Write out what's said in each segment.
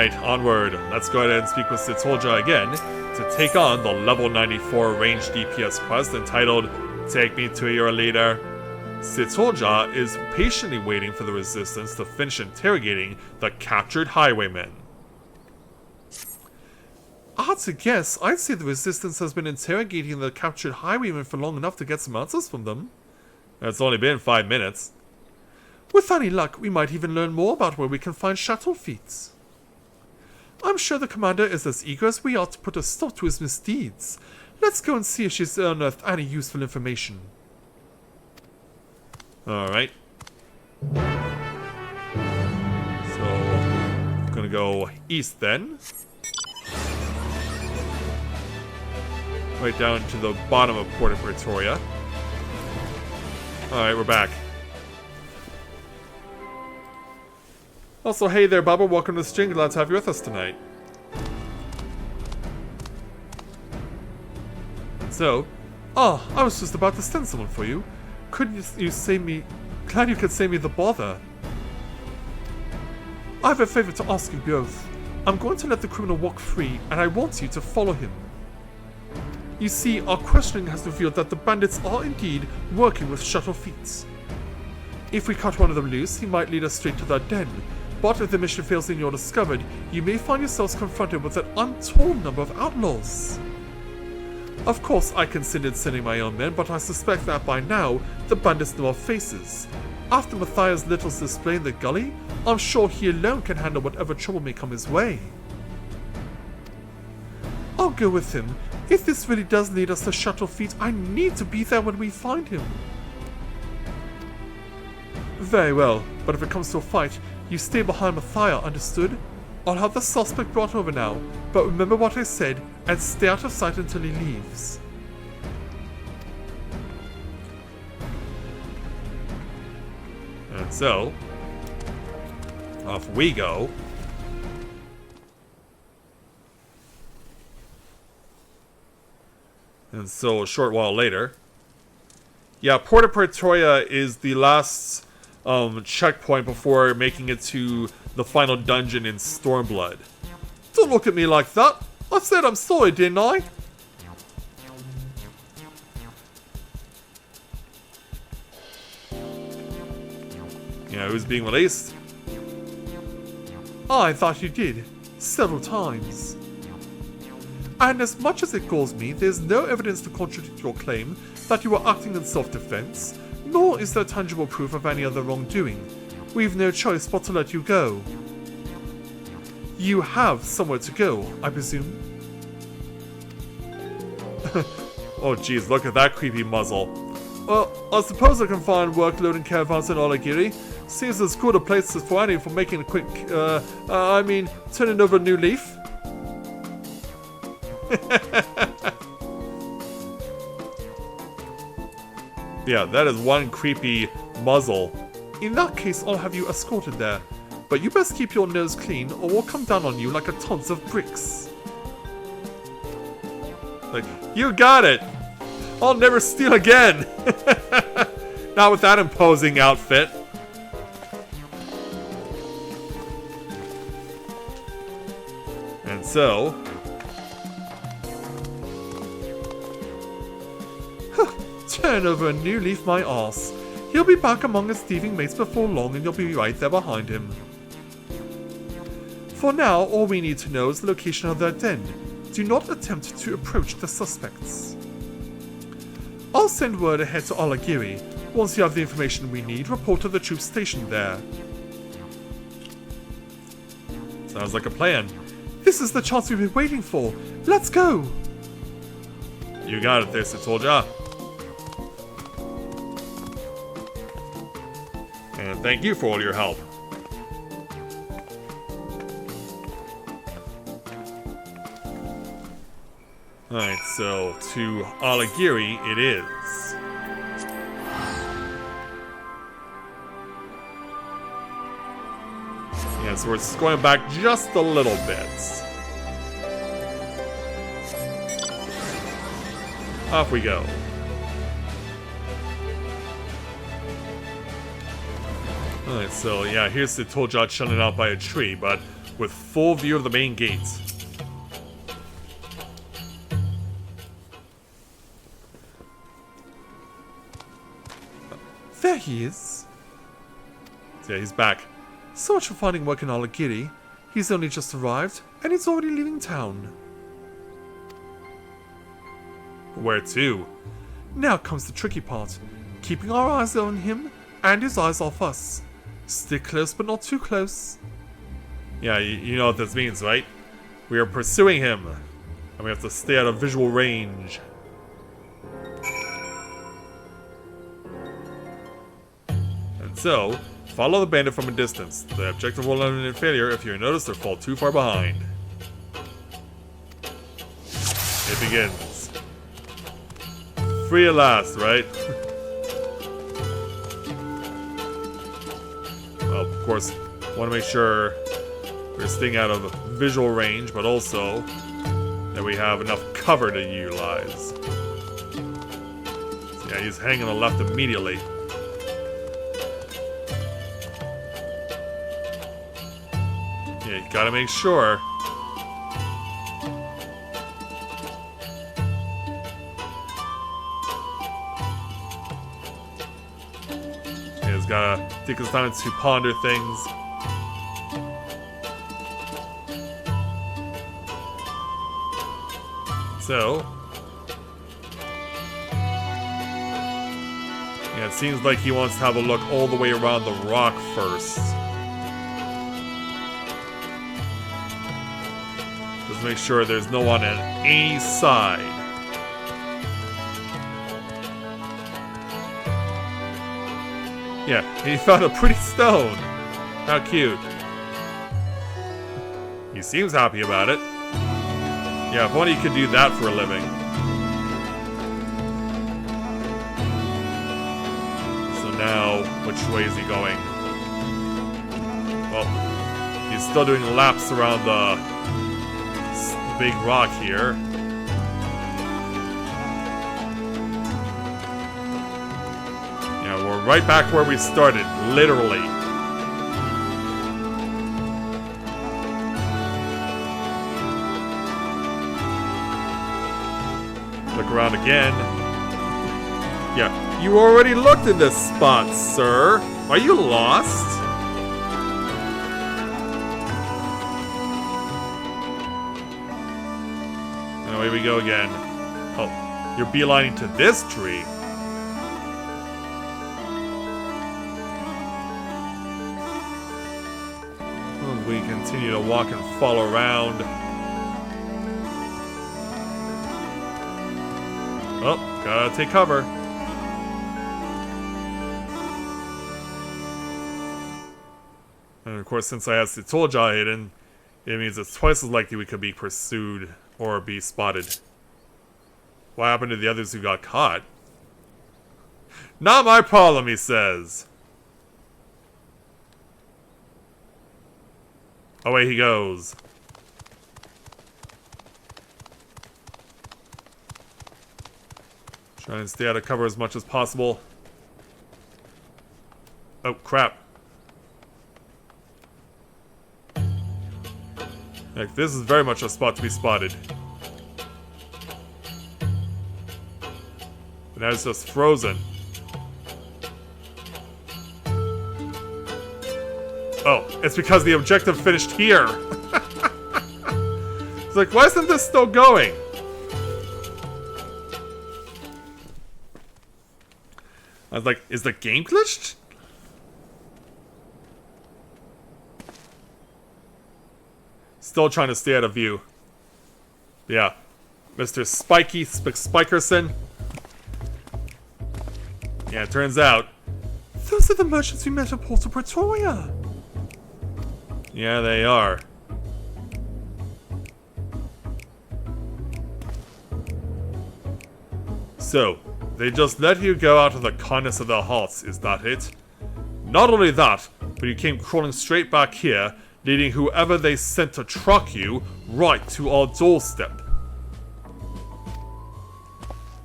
Alright, onward. Let's go ahead and speak with Sitolja again to take on the level 94 ranged DPS quest entitled Take Me to Your Leader. Sitolja is patiently waiting for the Resistance to finish interrogating the captured highwaymen. Hard to guess, I'd say the Resistance has been interrogating the captured highwaymen for long enough to get some answers from them. It's only been 5 minutes. With any luck, we might even learn more about where we can find shuttle feet. I'm sure the commander is as eager as we are to put a stop to his misdeeds. Let's go and see if she's unearthed any useful information. Alright. So, I'm gonna go east then. Right down to the bottom of Port of Pretoria. Alright, we're back. Also, hey there, Baba. Welcome to the stream. Glad to have you with us tonight. So, I was just about to send someone for you. Couldn't you save me? Glad you could save me the bother. I have a favor to ask you both. I'm going to let the criminal walk free, and I want you to follow him. You see, our questioning has revealed that the bandits are indeed working with shuttle feet. If we cut one of them loose, he might lead us straight to their den. But if the mission fails and you're discovered, you may find yourselves confronted with an untold number of outlaws. Of course, I considered sending my own men, but I suspect that by now, the bandits know our faces. After Matthias Little's display in the gully, I'm sure he alone can handle whatever trouble may come his way. I'll go with him. If this really does lead us to shuttle feet, I need to be there when we find him. Very well, but if it comes to a fight, you stay behind Matthias, understood? I'll have the suspect brought over now, but remember what I said, and stay out of sight until he leaves. And so, off we go. And so, a short while later. Yeah, Port of Pretoria is the last checkpoint before making it to the final dungeon in Stormblood. Don't look at me like that. I said I'm sorry, didn't I? Yeah, who's being released? I thought you did. Several times. And as much as it galls me, there's no evidence to contradict your claim that you were acting in self-defense, nor is there tangible proof of any other wrongdoing. We've no choice but to let you go. You have somewhere to go, I presume? Oh jeez, look at that creepy muzzle. Well, I suppose I can find work loading caravans in Olagiri. Seems as good a place as for any for making a quick, turning over a new leaf. Yeah, that is one creepy muzzle. In that case, I'll have you escorted there. But you best keep your nose clean, or we'll come down on you like a tons of bricks. Like, you got it! I'll never steal again! Not with that imposing outfit. And so... Turn over a new leaf, my arse. He'll be back among his thieving mates before long, and you'll be right there behind him. For now, all we need to know is the location of their den. Do not attempt to approach the suspects. I'll send word ahead to Olagiri. Once you have the information we need, report to the troops stationed there. Sounds like a plan. This is the chance we've been waiting for. Let's go! You got it there, Sitolja. And thank you for all your help. Alright, so to Olagiri it is. Yeah, so we're going back just a little bit. Off we go. Alright, so yeah, here's Sitolja chilling out by a tree, but with full view of the main gates. There he is. Yeah, he's back. So much for finding work in Alagiri. He's only just arrived, and he's already leaving town. Where to? Now comes the tricky part. Keeping our eyes on him, and his eyes off us. Stick close, but not too close. Yeah, you know what this means, right? We are pursuing him, and we have to stay out of visual range. And so, follow the bandit from a distance. The objective will end in failure if you notice or fall too far behind. It begins. Free at last, right? Well, of course, want to make sure we're staying out of visual range, but also that we have enough cover to utilize. So yeah, he's hanging on the left immediately. Yeah, you gotta make sure. Yeah, he's gotta take his time to ponder things. So, yeah, it seems like he wants to have a look all the way around the rock first. Just make sure there's no one on any side. Yeah, he found a pretty stone. How cute. He seems happy about it. Yeah, if only you could do that for a living. So now, which way is he going? Well, he's still doing laps around the big rock here. Yeah, we're right back where we started, literally. Look around again. Yeah, you already looked in this spot, sir. Are you lost? And away we go again. Oh, you're beelining to this tree. And we continue to walk and follow around. Oh, gotta take cover. And of course, since I have the toll jaw hidden, it means it's twice as likely we could be pursued or be spotted. What happened to the others who got caught? Not my problem, he says. Away he goes. Try and stay out of cover as much as possible. Oh, crap. Like, this is very much a spot to be spotted. But now it's just frozen. Oh, it's because the objective finished here. It's like, why isn't this still going? I was like, is the game glitched? Still trying to stay out of view. Yeah. Mr. Spiky Spikerson. Yeah, it turns out. Those are the merchants we met at Porto Pretoria. Yeah, they are. So, they just let you go out of the kindness of their hearts, is that it? Not only that, but you came crawling straight back here, leading whoever they sent to truck you right to our doorstep.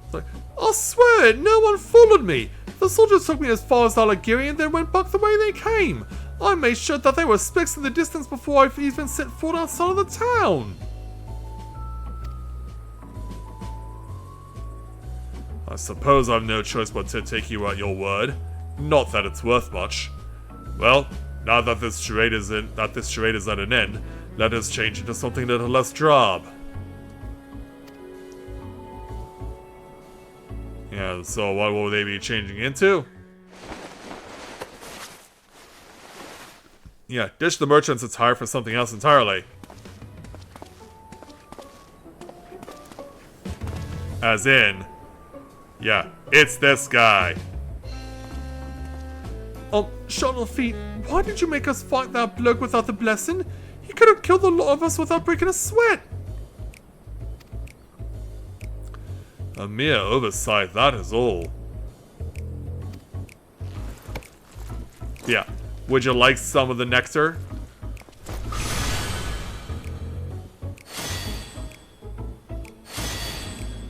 It's like, I swear, no one followed me. The soldiers took me as far as Alagiri and then went back the way they came. I made sure that there were specks in the distance before I've even set foot outside of the town. I suppose I've no choice but to take you at your word. Not that it's worth much. Well, now that this charade is at an end, let us change into something a little less drab. Yeah, so what will they be changing into? Yeah, ditch the merchant's attire for something else entirely. As in, yeah, it's this guy. Shuttle Feet, why did you make us fight that bloke without the blessing? He could have killed a lot of us without breaking a sweat. A mere oversight, that is all. Yeah, would you like some of the nectar?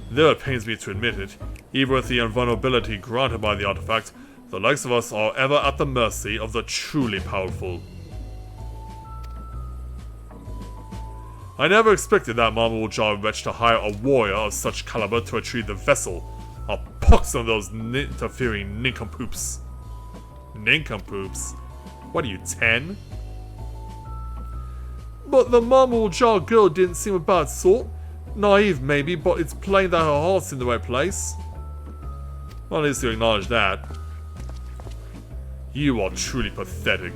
Though it pains me to admit it, even with the invulnerability granted by the artifact, the likes of us are ever at the mercy of the truly powerful. I never expected that Marble Jaw wretch to hire a warrior of such caliber to retrieve the vessel. I'll pox on those interfering nincompoops. Nincompoops? What are you, 10? But the Marble Jaw girl didn't seem a bad sort. Naive maybe, but it's plain that her heart's in the right place. Well, at least you acknowledge that. You are truly pathetic.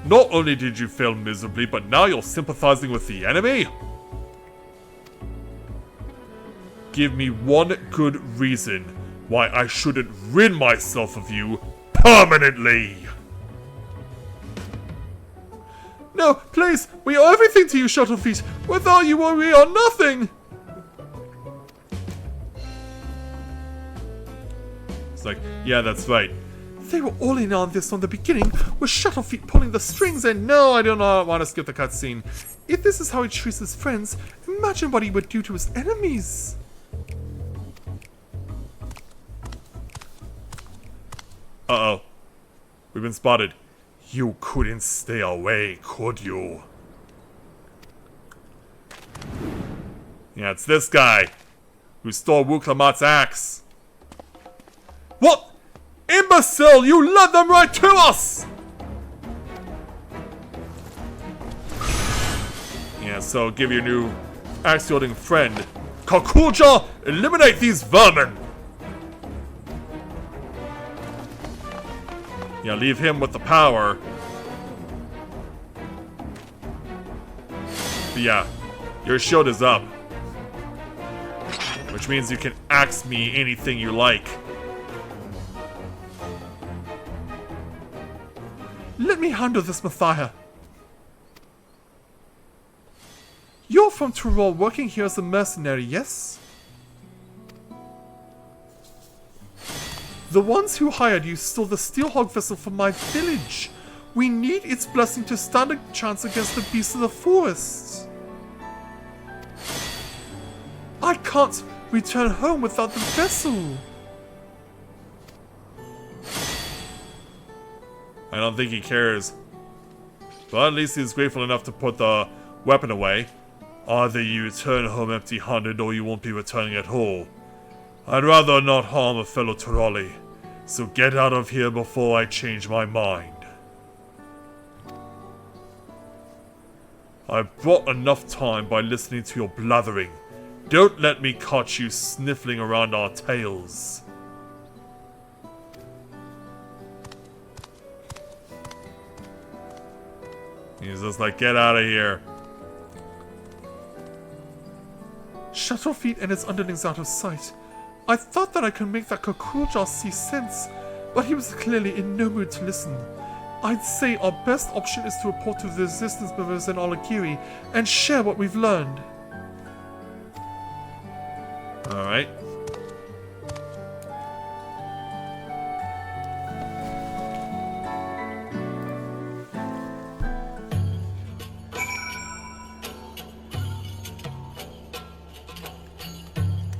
Not only did you fail miserably, but now you're sympathizing with the enemy? Give me one good reason why I shouldn't rid myself of you permanently. No, please, we owe everything to you, Shuttlefeet. Without you, we are nothing. It's like, yeah, that's right. They were all in on this from the beginning, with Shuttlefeet pulling the strings, and no, I do not want to skip the cutscene. If this is how he treats his friends, imagine what he would do to his enemies. Uh-oh. We've been spotted. You couldn't stay away, could you? Yeah, it's this guy who stole Wuklamat's axe. What? Imbecile! You led them right to us! Yeah, so give your new axe-wielding friend, Kakuja, eliminate these vermin! Yeah, leave him with the power. But yeah, your shield is up. Which means you can axe me anything you like. Let me handle this, Mathia. You're from Tyrol, working here as a mercenary, yes? The ones who hired you stole the Steelhog vessel from my village. We need its blessing to stand a chance against the beasts of the forest. I can't return home without the vessel. I don't think he cares. But at least he's grateful enough to put the weapon away. Either you return home empty-handed or you won't be returning at all. I'd rather not harm a fellow Tyroli, so get out of here before I change my mind. I've brought enough time by listening to your blathering. Don't let me catch you sniffling around our tails. He's just like, get out of here. Shuttlefeet and his underlings out of sight. I thought that I could make that Kakulja see sense, but he was clearly in no mood to listen. I'd say our best option is to report to the resistance members in Alagiri and share what we've learned. Alright.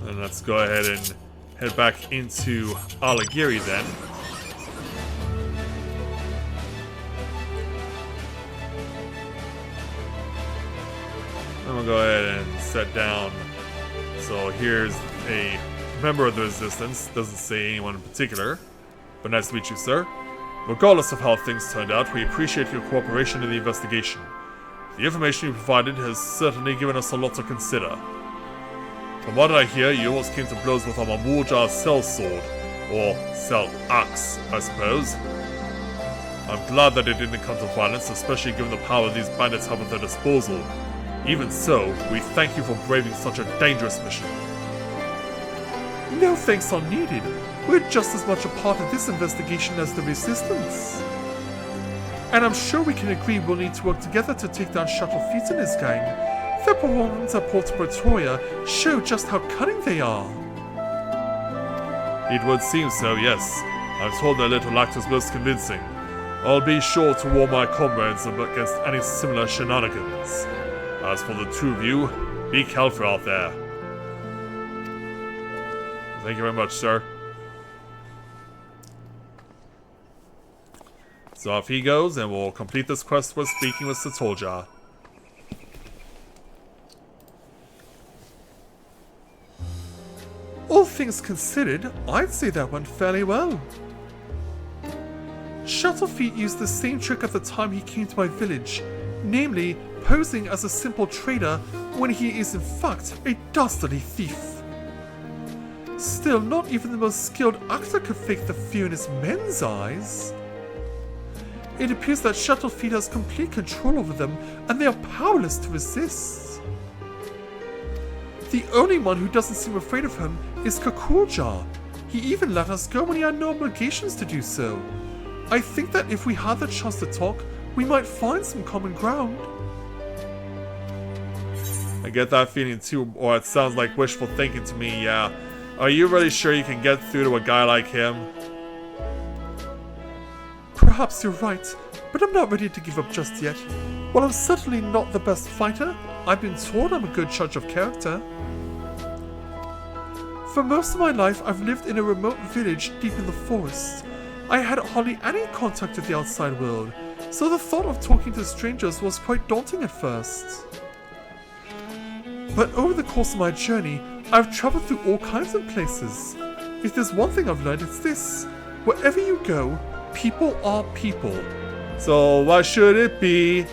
And let's go ahead and head back into Alagiri then. I'm gonna go ahead and set down. So here's a member of the Resistance. Doesn't say anyone in particular, but nice to meet you, sir. Regardless of how things turned out, we appreciate your cooperation in the investigation. The information you provided has certainly given us a lot to consider. From what I hear, you almost came to blows with a Mamulja cell sword, or cell axe, I suppose. I'm glad that it didn't come to violence, especially given the power these bandits have at their disposal. Even so, we thank you for braving such a dangerous mission. No thanks are needed. We're just as much a part of this investigation as the Resistance. And I'm sure we can agree we'll need to work together to take down Shadowfeet and his gang. Their performance at Porta Pretoria show just how cunning they are. It would seem so, yes. I'm told their little act was most convincing. I'll be sure to warn my comrades against any similar shenanigans. As for the two of you, be careful out there. Thank you very much, sir. So off he goes, and we'll complete this quest with speaking with Satolja. All things considered, I'd say that went fairly well. Shadowfeet used the same trick at the time he came to my village, namely posing as a simple trader when he is in fact a dastardly thief. Still, not even the most skilled actor could fake the fear in his men's eyes. It appears that Shadowfeet has complete control over them, and they are powerless to resist. The only one who doesn't seem afraid of him is Kakurja. He even let us go when he had no obligations to do so. I think that if we had the chance to talk, we might find some common ground. I get that feeling too, or it sounds like wishful thinking to me, yeah. Are you really sure you can get through to a guy like him? Perhaps you're right, but I'm not ready to give up just yet. While I'm certainly not the best fighter, I've been told I'm a good judge of character. For most of my life, I've lived in a remote village deep in the forest. I had hardly any contact with the outside world, so the thought of talking to strangers was quite daunting at first. But over the course of my journey, I've traveled through all kinds of places. If there's one thing I've learned, it's this. Wherever you go, people are people. So why should it be?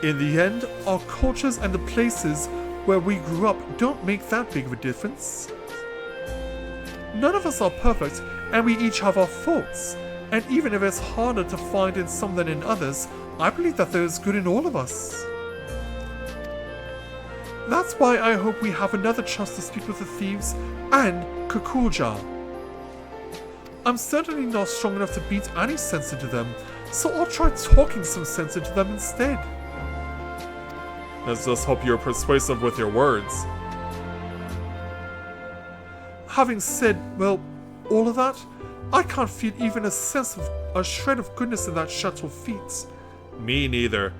In the end, our cultures and the places where we grew up don't make that big of a difference. None of us are perfect, and we each have our faults. And even if it's harder to find in some than in others, I believe that there is good in all of us. That's why I hope we have another chance to speak with the thieves and Kakurja. I'm certainly not strong enough to beat any sense into them, so I'll try talking some sense into them instead. Let's just hope you're persuasive with your words. Having said, well, all of that, I can't feel even a shred of goodness in that Shadowfeet. Me neither.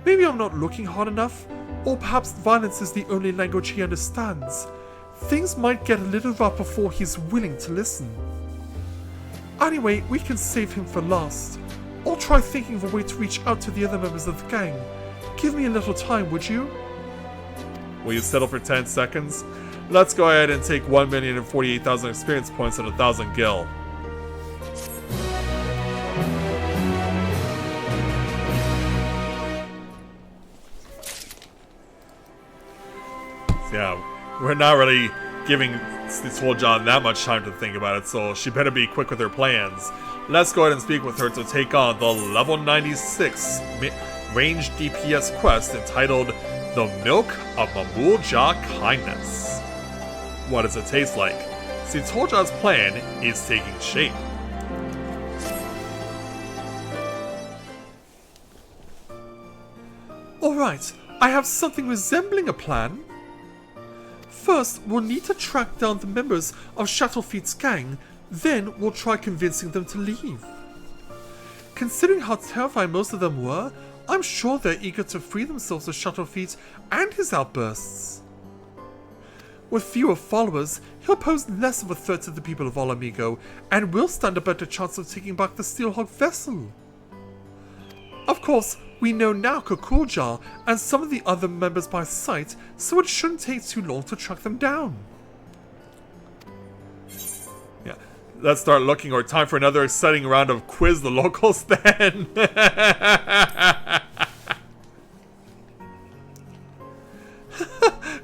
Maybe I'm not looking hard enough, or perhaps violence is the only language he understands. Things might get a little rough before he's willing to listen. Anyway, we can save him for last. I'll try thinking of a way to reach out to the other members of the gang. Give me a little time, would you? Will you settle for 10 seconds? Let's go ahead and take 1,048,000 experience points and 1,000 gil. Yeah, we're not really giving Satolja that much time to think about it, so she better be quick with her plans. Let's go ahead and speak with her to take on the level 96 range DPS quest entitled The Milk of Mamulja Kindness. What does it taste like? Satolja's plan is taking shape. Alright, I have something resembling a plan. First, we'll need to track down the members of Shadowfeet's gang, then we'll try convincing them to leave. Considering how terrified most of them were, I'm sure they're eager to free themselves of Shadowfeet and his outbursts. With fewer followers, he'll pose less of a threat to the people of Alamigo, and will stand a better chance of taking back the Steelhawk vessel. Of course, we know now Kukuljar and some of the other members by sight, so it shouldn't take too long to track them down. Yeah, let's start looking, or time for another exciting round of quiz the locals then.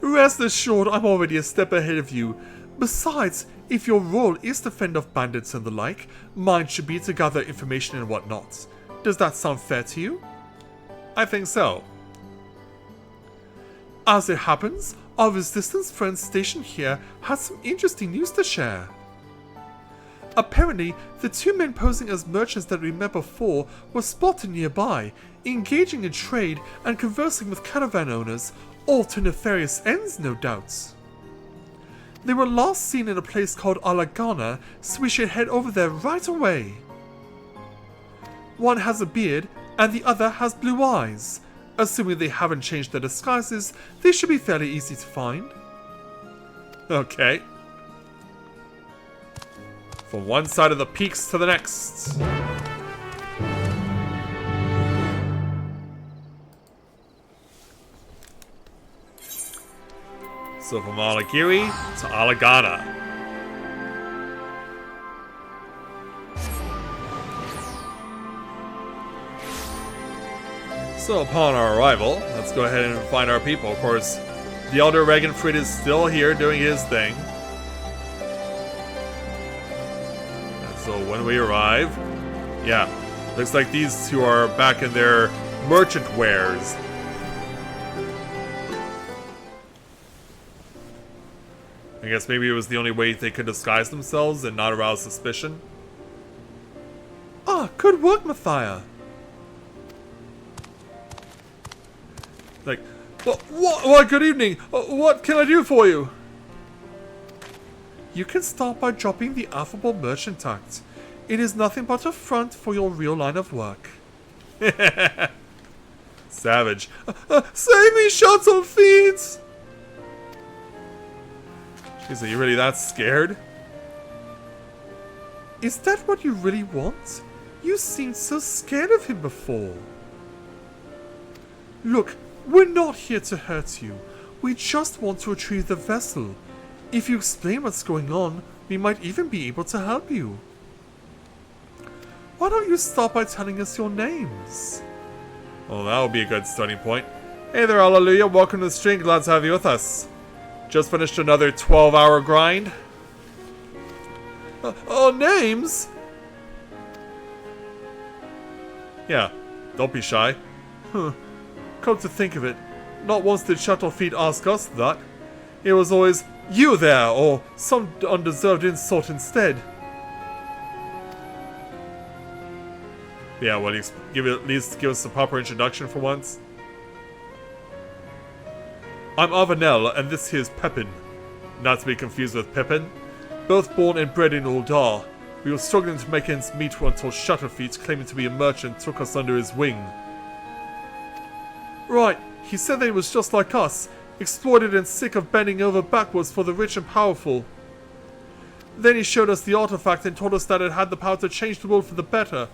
Rest assured, I'm already a step ahead of you. Besides, if your role is to fend off bandits and the like, mine should be to gather information and whatnot. Does that sound fair to you? I think so. As it happens, our resistance friends stationed here had some interesting news to share. Apparently, the two men posing as merchants that we met before were spotted nearby, engaging in trade and conversing with caravan owners, all to nefarious ends, no doubt. They were last seen in a place called Alagana, so we should head over there right away. One has a beard, and the other has blue eyes. Assuming they haven't changed their disguises, they should be fairly easy to find. Okay. From one side of the peaks to the next. So from Alagiri to Alagana. So upon our arrival, let's go ahead and find our people. Of course, the Elder Regenfried is still here doing his thing. And so when we arrive, yeah, looks like these two are back in their merchant wares. I guess maybe it was the only way they could disguise themselves and not arouse suspicion. Ah, good work, Mathia. Like, what? Good evening. What can I do for you? You can start by dropping the affable merchant act. It is nothing but a front for your real line of work. Savage. Save me, shuttle feet! Jeez, are you really that scared? Is that what you really want? You seemed so scared of him before. Look, we're not here to hurt you. We just want to retrieve the vessel. If you explain what's going on, we might even be able to help you. Why don't you start by telling us your names? Well, that would be a good starting point. Hey there, Hallelujah. Welcome to the stream. Glad to have you with us. Just finished another 12-hour grind. Our names? Yeah, don't be shy. Huh. Come to think of it, not once did Shuttlefeet ask us that. It was always, you there, or some undeserved insult instead. Yeah, well, at least give us a proper introduction for once. I'm Avenel, and this here's Pepin. Not to be confused with Pippin. Both born and bred in Uldar. We were struggling to make ends meet until Shuttlefeet, claiming to be a merchant, took us under his wing. Right, he said that he was just like us, exploited and sick of bending over backwards for the rich and powerful. Then he showed us the artifact and told us that it had the power to change the world for the better.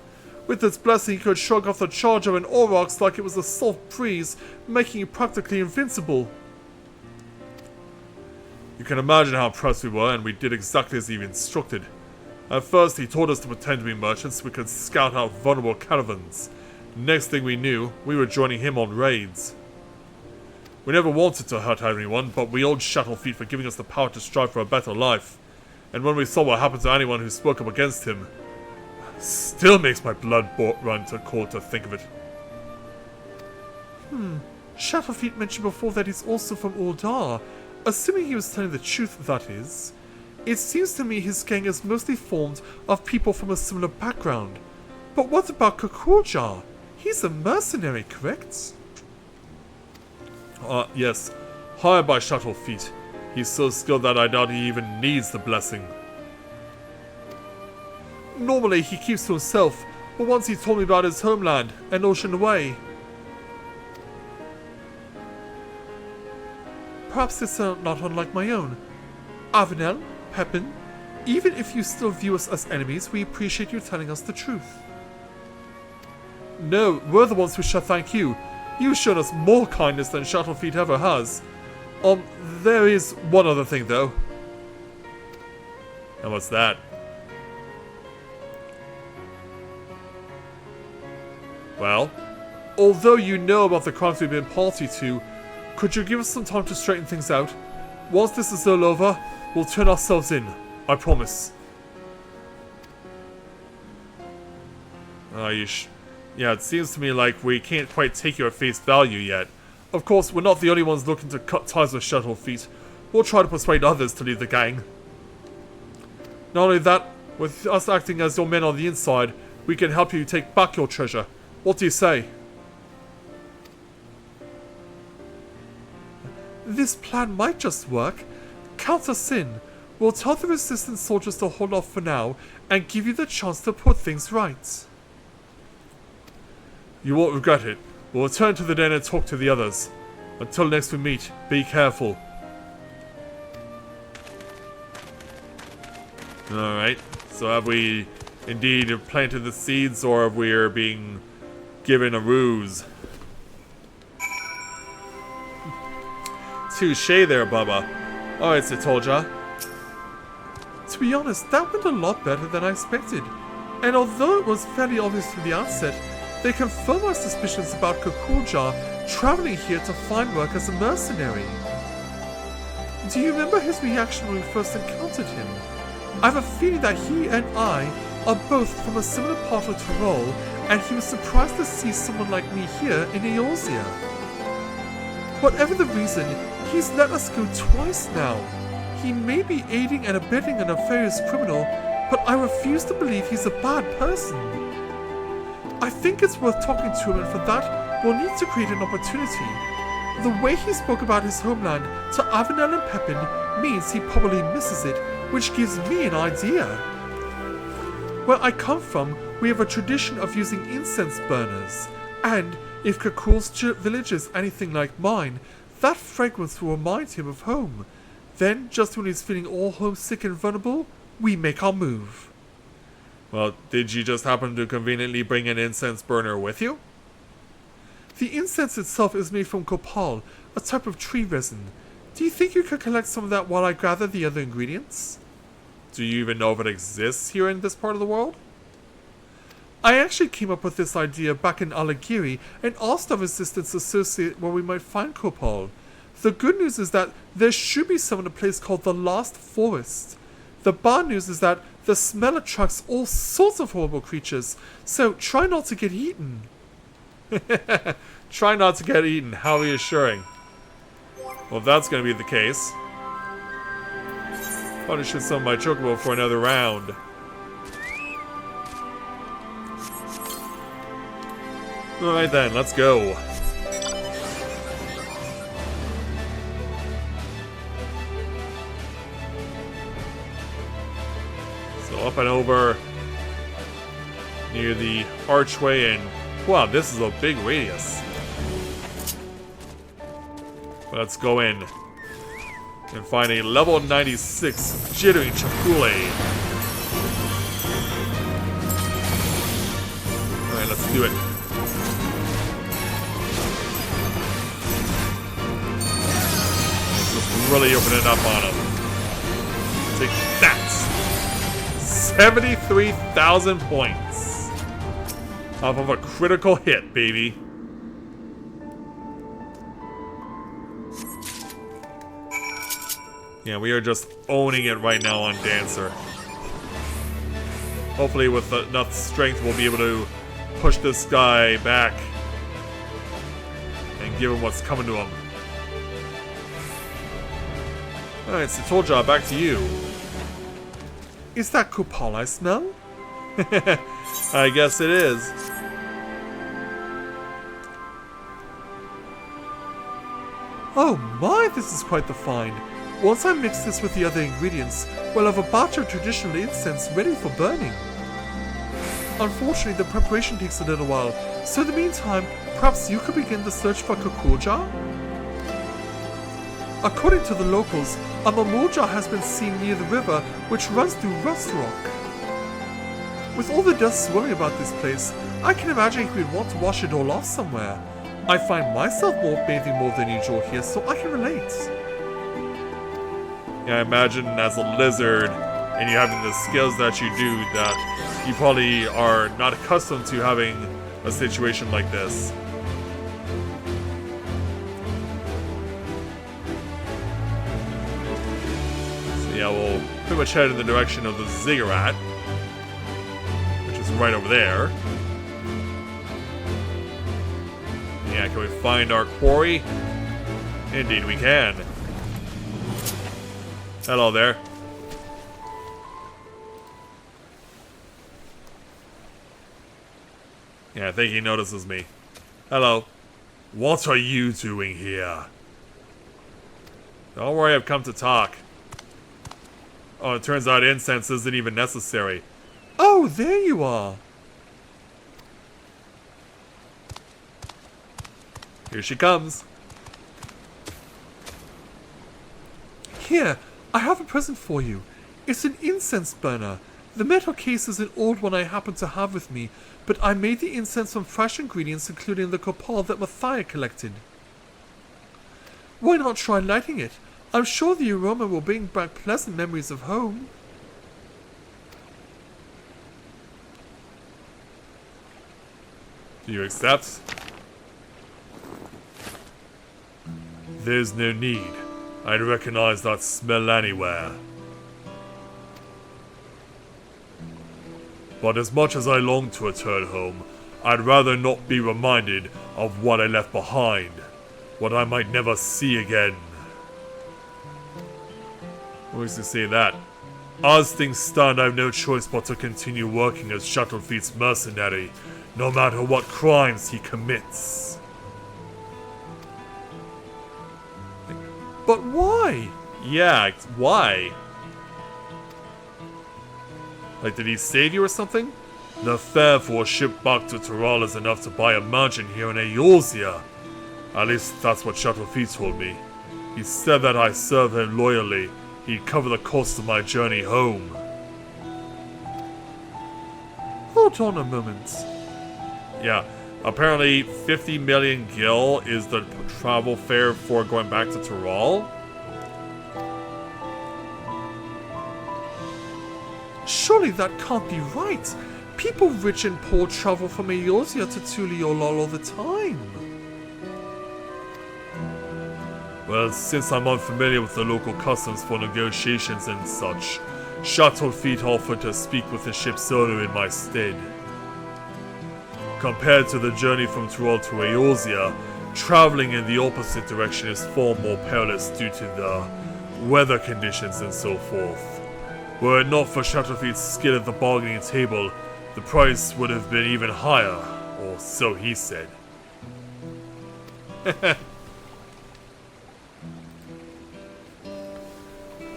With its blessing, he could shrug off the charger and Aurochs like it was a soft breeze, making it practically invincible. You can imagine how impressed we were, and we did exactly as he instructed. At first, he told us to pretend to be merchants so we could scout out vulnerable caravans. Next thing we knew, we were joining him on raids. We never wanted to hurt anyone, but we owed Shuttlefeet for giving us the power to strive for a better life. And when we saw what happened to anyone who spoke up against him, still makes my blood run to cold to think of it. Shuttlefeet mentioned before that he's also from Uldar. Assuming he was telling the truth, that is. It seems to me his gang is mostly formed of people from a similar background. But what about Kukuljar? He's a mercenary, correct? Yes. Hired by Shuttlefeet. He's so skilled that I doubt he even needs the blessing. Normally he keeps to himself, but once he told me about his homeland, an ocean away. Perhaps it's not unlike my own. Avenel, Pepin, even if you still view us as enemies, we appreciate you telling us the truth. No, we're the ones who should thank you. You've shown us more kindness than Shuttlefeet ever has. There is one other thing, though. And what's that? Well? Although you know about the crimes we've been party to, could you give us some time to straighten things out? Once this is all over, we'll turn ourselves in. I promise. Yeah, it seems to me like we can't quite take you at face value yet. Of course, we're not the only ones looking to cut ties with Shuttlefeet. We'll try to persuade others to leave the gang. Not only that, with us acting as your men on the inside, we can help you take back your treasure. What do you say? This plan might just work. Count us in. We'll tell the resistance soldiers to hold off for now and give you the chance to put things right. You won't regret it. We'll return to the den and talk to the others. Until next we meet, be careful. Alright, so have we indeed planted the seeds, or have we being given a ruse? Touche there, Bubba. Alright, Sitolja. To be honest, that went a lot better than I expected. And although it was fairly obvious from the outset, they confirm our suspicions about Kukulja traveling here to find work as a mercenary. Do you remember his reaction when we first encountered him? I have a feeling that he and I are both from a similar part of Tyrol, and he was surprised to see someone like me here in Eorzea. Whatever the reason, he's let us go twice now. He may be aiding and abetting a nefarious criminal, but I refuse to believe he's a bad person. I think it's worth talking to him, and for that, we'll need to create an opportunity. The way he spoke about his homeland to Avenel and Pepin means he probably misses it, which gives me an idea. Where I come from, we have a tradition of using incense burners, and if Kakul's village is anything like mine, that fragrance will remind him of home. Then, just when he's feeling all homesick and vulnerable, we make our move. Well, did you just happen to conveniently bring an incense burner with you? The incense itself is made from copal, a type of tree resin. Do you think you could collect some of that while I gather the other ingredients? Do you even know if it exists here in this part of the world? I actually came up with this idea back in Alagiri and asked our resistance associate where we might find copal. The good news is that there should be some in a place called the Last Forest. The bad news is that the smell attracts all sorts of horrible creatures, so try not to get eaten. Try not to get eaten, how reassuring. Well, if that's going to be the case, probably should summon my chocobo for another round. Alright then, let's go. So up and over near the archway, and wow, this is a big radius. Let's go in and find a level 96 Jittering Chakule. Alright, let's do it. Let's just really open it up on him. Take that! 73,000 points. Off of a critical hit, baby. Yeah, we are just owning it right now on Dancer. Hopefully with enough strength we'll be able to push this guy back and give him what's coming to him. Alright, Sitolja, back to you. Is that copal I smell? I guess it is. Oh my, this is quite the find. Once I mix this with the other ingredients, we'll have a batch of traditional incense ready for burning. Unfortunately, the preparation takes a little while, so in the meantime, perhaps you could begin the search for Kukulja? According to the locals, a Mamulja has been seen near the river which runs through Rust Rock. With all the dust swirling about this place, I can imagine he would want to wash it all off somewhere. I find myself bathing more than usual here, so I can relate. Yeah, I imagine as a lizard, and you having the skills that you do, that you probably are not accustomed to having a situation like this. So yeah, we'll pretty much head in the direction of the ziggurat, which is right over there. Yeah, can we find our quarry? Indeed we can. Hello there. Yeah, I think he notices me. Hello. What are you doing here? Don't worry, I've come to talk. Oh, it turns out incense isn't even necessary. Oh, there you are. Here she comes. Here, I have a present for you. It's an incense burner. The metal case is an old one I happen to have with me, but I made the incense from fresh ingredients, including the copal that Matthias collected. Why not try lighting it? I'm sure the aroma will bring back pleasant memories of home. Do you accept? There's no need. I'd recognize that smell anywhere. But as much as I long to return home, I'd rather not be reminded of what I left behind, what I might never see again. What was to say that? As things stand, I've no choice but to continue working as Shuttlefeet's mercenary, no matter what crimes he commits. But why? Yeah, why? Like, did he save you or something? The fare for a ship back to Toral is enough to buy a mansion here in Eorzea. At least that's what Shuttlefeet told me. He said that I serve him loyally. He'd cover the cost of my journey home. Hold on a moment. Yeah, apparently 50 million gil is the travel fare for going back to Toral. Surely that can't be right. People rich and poor travel from Eorzea to Tuliolol all the time. Well, since I'm unfamiliar with the local customs for negotiations and such, Shuttlefeet offered to speak with the ship's owner in my stead. Compared to the journey from Toral to Eorzea, traveling in the opposite direction is far more perilous due to the weather conditions and so forth. Were it not for Shuttlefeet's skill at the bargaining table, the price would have been even higher, or so he said.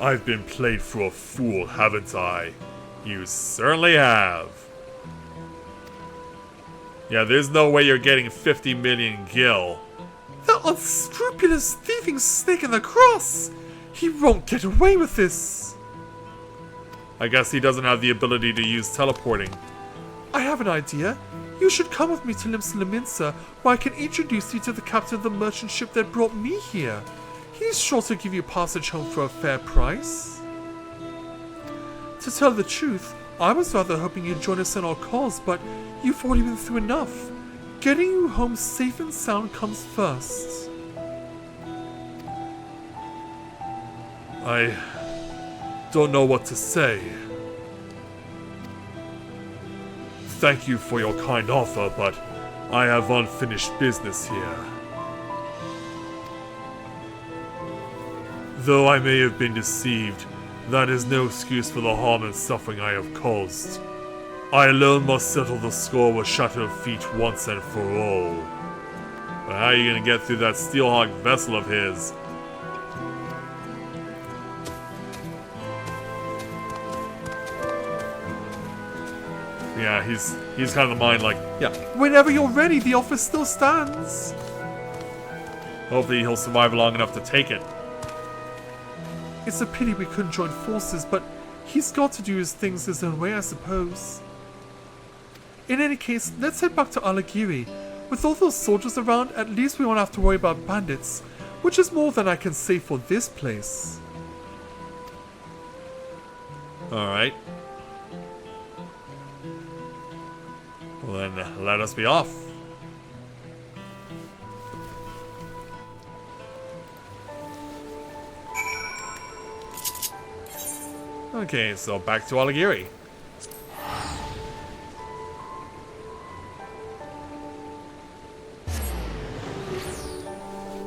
I've been played for a fool, haven't I? You certainly have. Yeah, there's no way you're getting 50 million gil. The unscrupulous thieving snake in the cross! He won't get away with this! I guess he doesn't have the ability to use teleporting. I have an idea. You should come with me to Limsa, where I can introduce you to the captain of the merchant ship that brought me here. He's sure to give you passage home for a fair price. To tell the truth, I was rather hoping you'd join us in our cause, but you've already been through enough. Getting you home safe and sound comes first. I don't know what to say. Thank you for your kind offer, but I have unfinished business here. Though I may have been deceived, that is no excuse for the harm and suffering I have caused. I alone must settle the score with Shuttlefeet once and for all. But how are you gonna get through that Steelhawk vessel of his? Yeah, he's kind of the mind like, yeah, whenever you're ready, the offer still stands. Hopefully he'll survive long enough to take it. It's a pity we couldn't join forces, but he's got to do his things his own way, I suppose. In any case, let's head back to Alagiri. With all those soldiers around, at least we won't have to worry about bandits, which is more than I can say for this place. Alright. Well then, let us be off. Okay, so back to Alagiri.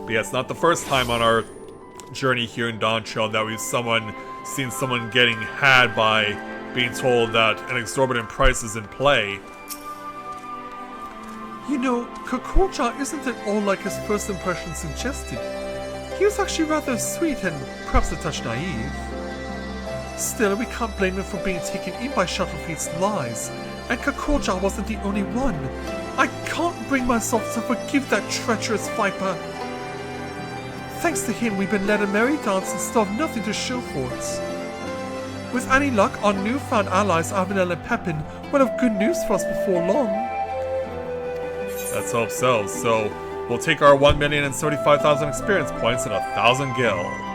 But yeah, it's not the first time on our journey here in Dawntrail that we've seen someone getting had by being told that an exorbitant price is in play. You know, Kokoja isn't at all like his first impression suggested. He was actually rather sweet and perhaps a touch naive. Still, we can't blame him for being taken in by Shadowfeet's lies, and Kokoja wasn't the only one. I can't bring myself to forgive that treacherous viper. Thanks to him, we've been led a merry dance and still have nothing to show for it. With any luck, our newfound allies Avenel and Pepin will have good news for us before long. Let's hope so. So, we'll take our 1,075,000 experience points and 1,000 gil.